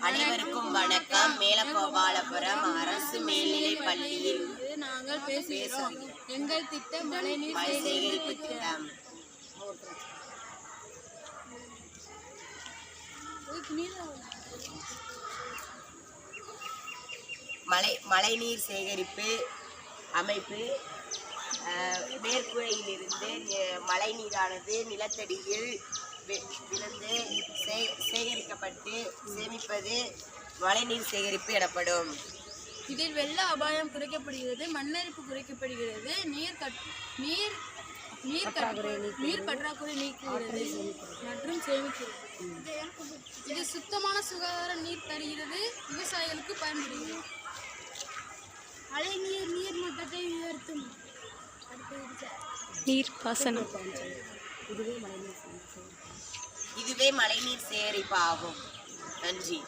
அனைவருக்கும் வணக்கம். மேலகோபாலபுரம் அரசு மேல்நிலைப் பள்ளியில் நாங்கள் பேசுகிறோம். எங்கள் திட்டம் மழைநீர் சேகரிப்பு திட்டம். மழைநீர் சேகரிப்பு அமைப்பு மேற்கூரையிலிருந்து மழை நீரானது நிலத்தடியில் விழுந்து சேகரிக்கப்பட்டு சேமிப்பது மழைநீர் சேகரிப்பு எனப்படும். இதில் வெள்ள அபாயம் குறைக்கப்படுகிறது, மண்ணரிப்பு குறைக்கப்படுகிறது, நீர் பற்றாக்குறை நீக்குகிறது மற்றும் சேமிக்கிறது. இது சுத்தமான சுகாதார நீர் தருகிறது, விவசாயிகளுக்கு பயன்படுகிறது. மழைநீர் நீர் மட்டத்தை உயர்த்தும். நீர்ப்பாசனம். இதுவே மழைநீர் சேகரிப்பு ஆகும். நன்றி.